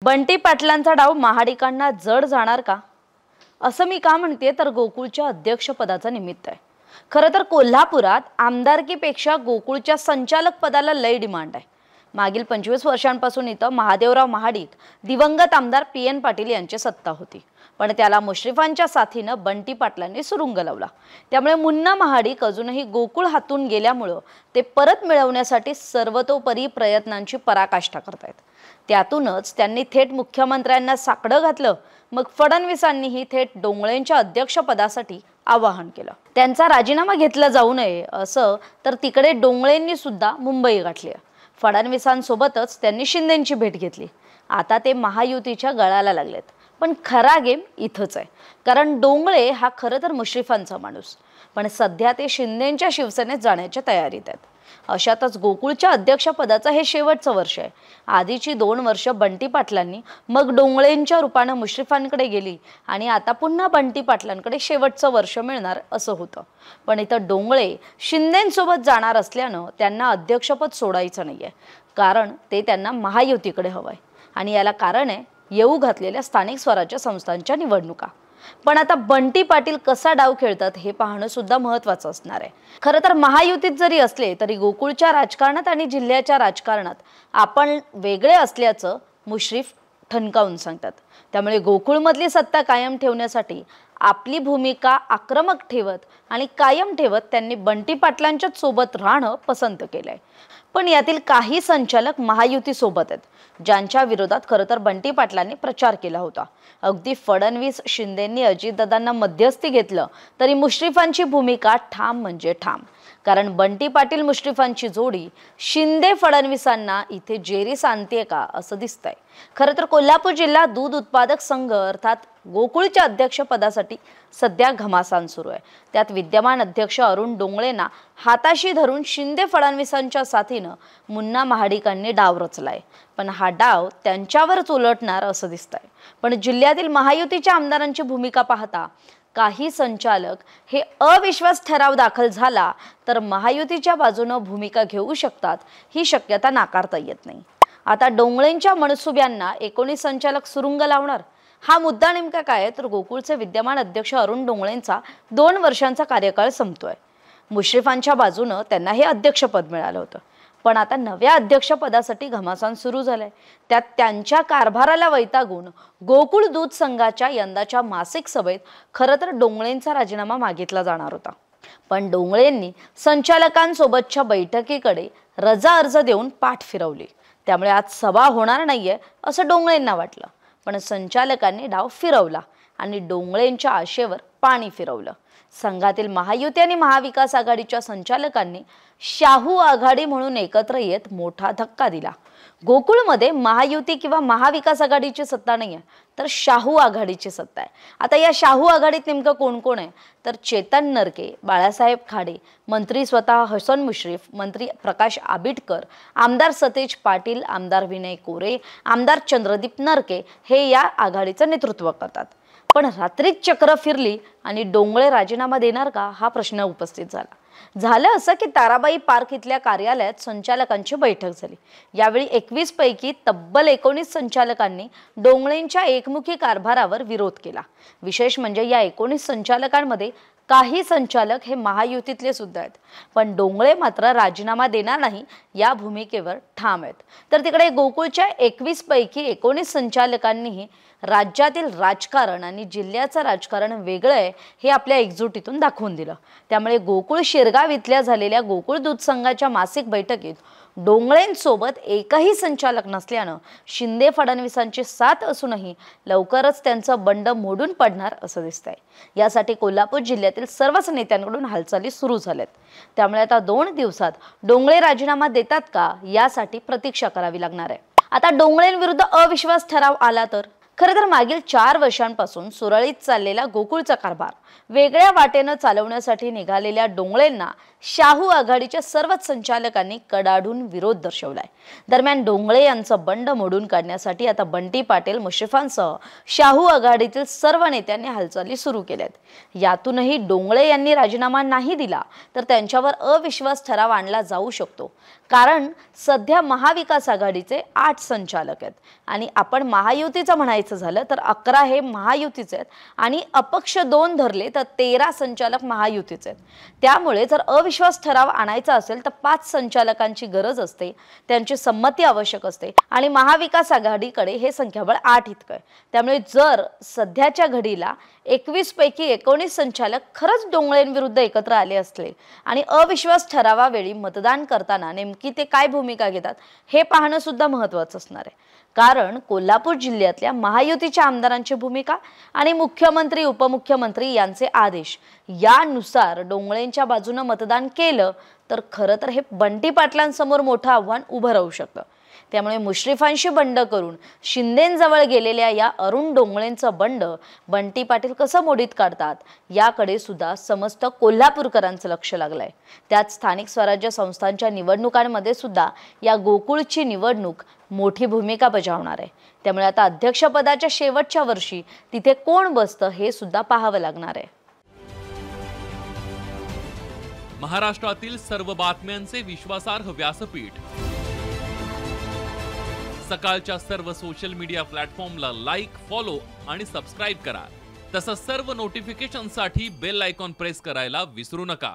बंटी पाटलांचा डाव महाडिकांना जड जाणार का असं मी का म्हणते तर गोकुळच्या अध्यक्षपदाचा निमित्त आहे। खरं तर कोल्हापुरात आमदारकीपेक्षा गोकुळच्या संचालक पदाला लय डिमांड आहे। मागील 25 वर्षांपासून इथं महादेवराव महाडिक दिवंगत आमदार पी.एन. पाटील यांची सत्ता होती, पण त्याला मुश्रीफांच्या साथीनं बंटी पाटलांनी सुरुंग लावला। त्यामुळे मुन्ना महाडिक अजूनही गोकुळ हातून गेल्यामुळे ते परत मिळवण्यासाठी सर्वतोपरी प्रयत्नांची पराकाष्ठा करतायत। त्यातूनच त्यांनी थेट मुख्यमंत्र्यांना साकडं घातलं। मग फडणवीसांनीही थेट डोंगळेंच्या अध्यक्षपदासाठी आवाहन केलं। त्यांचा राजीनामा घेतला जाऊ नये असं तर तिकडे डोंगळेंनी सुद्धा मुंबई गाठली। फडणवीसांसोबतच त्यांनी शिंदेंची भेट घेतली। आता ते महायुतीच्या गळाला लागलेत, पण खरा गेम इथंच आहे। कारण डोंगळे हा खरं तर मुश्रीफांचा माणूस, पण सध्या ते शिंदेंच्या शिवसेनेत जाण्याच्या तयारीत आहेत। अशातच गोकुळच्या अध्यक्षपदाचं हे शेवटचं वर्ष आहे। आधीची 2 वर्ष बंटी पाटलांनी मग डोंगळेंच्या रूपाने मुश्रीफांकडे गेली आणि आता पुन्हा बंटी पाटलांकडे शेवटचं वर्ष मिळणार असं होतं। पण इथं डोंगळे शिंदेंसोबत जाणार असल्यानं त्यांना अध्यक्षपद सोडायचं नाहीये, कारण ते त्यांना महायुतीकडे हवंय। आणि याला कारण आहे येऊ घातलेल्या स्थानिक स्वराज्य संस्थांच्या निवडणुका। पण आता बंटी पाटील कसा डाव खेळतात हे पाहणं सुद्धा महत्त्वाचं असणार आहे। खरं तर महायुतीत जरी असले तरी गोकुळच्या राजकारणात आणि जिल्ह्याच्या राजकारणात आपण वेगळे असल्याचं मुश्रीफ ठणकावून सांगतात। त्यामुळे गोकुळमधली सत्ता कायम ठेवण्यासाठी आपली भूमिका आक्रमक ठेवत आणि कायम ठेवत त्यांनी बंटी पाटलांच्याच सोबत राहणं पसंत केलंय। पण यातील काही संचालक महायुती सोबत आहेत, ज्यांच्या विरोधात खरं तर बंटी पाटलांनी प्रचार केला होता। अगदी फडणवीस शिंदेंनी अजितदादांना मध्यस्थी घेतलं तरी मुश्रीफांची भूमिका ठाम म्हणजे ठाम। कारण बंटी पाटील मुश्रीफांची जोडी शिंदे फडणवीसांना इथे जेरी सांगते का असं दिसतंय। खरं तर कोल्हापूर जिल्हा दूध उत्पादक संघ अर्थात गोकुळच्या अध्यक्षपदासाठी सध्या घमासान सुरू आहे। त्यात विद्यमान अध्यक्ष अरुण डोंगळेंना हाताशी धरून शिंदे फडणवीसांच्या साथीनं मुन्ना महाडिकांनी डाव रचलाय। पण हा डाव त्यांच्यावरच उलटणार असं दिसतंय। पण जिल्ह्यातील महायुतीच्या आमदारांची भूमिका पाहता काही संचालक हे अविश्वास ठराव दाखल झाला तर महायुतीच्या बाजूने भूमिका घेऊ शकतात, ही शक्यता नाकारता येत नाही। आता डोंगळेंच्या मनसुब्यांना 19 संचालक सुरुंग लावणार। हा मुद्दा नेमका काय तर गोकुळचे विद्यमान अध्यक्ष अरुण डोंगळेंचा 2 वर्षांचा कार्यकाळ संपतोय। मुश्रीफांच्या बाजूने त्यांना हे अध्यक्षपद मिळालं होतं, पण आता नव्या अध्यक्षपदासाठी घमासान सुरू झालंय। त्यात त्यांच्या कारभाराला वैतागून गोकुळ दूध संघाच्या यंदाच्या मासिक सभेत खरं तर डोंगळेंचा राजीनामा मागितला जाणार होता, पण डोंगळेंनी संचालकांसोबतच्या बैठकीकडे रजा अर्ज देऊन पाठ फिरवली। त्यामुळे आज सभा होणार नाहीये असं डोंगळेंना वाटलं, पण संचालकांनी डाव फिरवला आणि डोंगळेंच्या आशेवर पाणी फिरवलं। संघातील महायुती आणि महाविकास आघाडीच्या संचालकांनी शाहू आघाडी म्हणून एकत्र येत मोठा धक्का दिला। गोकुळमध्ये महायुती किंवा महाविकास आघाडीची सत्ता नाहीये, तर शाहू आघाडीची सत्ता आहे। आता या शाहू आघाडीत नेमकं कोण कोण आहे तर चेतन नरके, बाळासाहेब खाडे, मंत्री स्वतः हसन मुश्रीफ, मंत्री प्रकाश आबिटकर, आमदार सतेज पाटील, आमदार विनय कोरे, आमदार चंद्रदीप नरके हे या आघाडीचं नेतृत्व करतात। पण रात्रीच चक्र फिरली आणि डोंगळे राजीनामा देणार का हा प्रश्न उपस्थित झालं असं की ताराबाई पार्क इथल्या कार्यालयात संचालकांची बैठक झाली। यावेळी 21 पैकी तब्बल 19 संचालकांनी डोंगळेंच्या एकमुखी कारभारावर विरोध केला। विशेष म्हणजे या 19 संचालकांमध्ये काही संचालक हे महायुतीतले सुद्धा आहेत, पण डोंगळे मात्र राजीनामा देणार नाही या भूमिकेवर ठाम आहेत। तर तिकडे गोकुळच्या 21 पैकी 19 संचालकांनीही राज्यातील राजकारण आणि जिल्ह्याचं राजकारण वेगळं आहे हे आपल्या एकजुटीतून दाखवून दिलं। त्यामुळे गोकुळ शिरगाव इथल्या झालेल्या गोकुळ दूध संघाच्या मासिक बैठकीत डोंगळेंसोबत एकही संचालक नसल्यानं शिंदे फडणवीसांची साथ असूनही लवकरच त्यांचं बंड मोडून पडणार असं दिसतंय। यासाठी कोल्हापूर जिल्ह्यातील सर्वच नेत्यांकडून हालचाली सुरू झाल्यात। त्यामुळे आता 2 दिवसात डोंगळे राजीनामा देतात का यासाठी प्रतीक्षा करावी लागणार आहे। आता डोंगळेंविरुद्ध अविश्वास ठराव आला तर खरं तर मागील 4 वर्षांपासून सुरळीत चाललेला गोकुळचा कारभार वेगळ्या वाटेनं चालवण्यासाठी निघालेल्या डोंगळेंना शाहू आघाडीच्या सर्वच संचालकांनी कडाडून विरोध दर्शवलाय। दरम्यान डोंगळे यांचं बंड मोडून काढण्यासाठी आता बंटी पाटील, मुश्रीफांसह शाहू आघाडीतील सर्व नेत्यांनी हालचाली सुरू केल्यात। यातूनही डोंगळे यांनी राजीनामा नाही दिला तर त्यांच्यावर अविश्वास ठराव आणला जाऊ शकतो, कारण सध्या महाविकास आघाडीचे 8 संचालक आहेत आणि आपण महायुतीचं म्हणायचं झालं तर 11 हे महायुतीचे आहेत आणि अपक्ष 2 धरले तर 13 संचालक महायुतीचे आहेत। त्यामुळे जर अविश्वास ठराव आणायचा असेल तर 5 संचालकांची गरज असते, त्यांची संमती आवश्यक असते आणि महाविकास आघाडीकडे हे संख्याबळ 8 इतकं आहे। त्यामुळे जर सध्याच्या घडीला 21 पैकी 19 संचालक खरंच डोंगळेंविरुद्ध एकत्र आले असले आणि अविश्वास ठरावावेळी मतदान करताना नेमकी ते काय भूमिका घेतात हे पाहणं सुद्धा महत्त्वाचं असणार आहे। कारण कोल्हापूर जिल्ह्यातल्या महायुतीच्या आमदारांची भूमिका आणि मुख्यमंत्री, उपमुख्यमंत्री यांचे आदेश यानुसार डोंगळेंच्या बाजूने मतदान केलं तर खरं तर हे बंटी पाटलांसमोर मोठं आव्हान उभं राहू शकतं। त्यामुळे मुश्रीफांशी बंड करून शिंदेंजवळ गेलेल्या या अरुण डोंगळेंचं बंड बंटी पाटील कसं मोडीत काढतात याकडे सुद्धा समस्त कोल्हापूरकरांचं लक्ष लागलंय। त्यात स्थानिक स्वराज्य संस्थांच्या निवडणुकांमध्ये सुद्धा या गोकुळची निवडणूक मोठी भूमिका बजावणार आहे। त्यामुळे आता अध्यक्षपदाच्या शेवटच्या वर्षी तिथे कोण बसतं हे सुद्धा पाहावं लागणार आहे। महाराष्ट्रातील सर्व बातम्यांचे विश्वासार्ह व्यासपीठ सकाळच्या सर्व सोशल मीडिया प्लॅटफॉर्मला लाईक, फॉलो आणि सबस्क्राईब करा। तसंच सर्व नोटिफिकेशनसाठी बेल आयकॉन प्रेस करायला विसरू नका।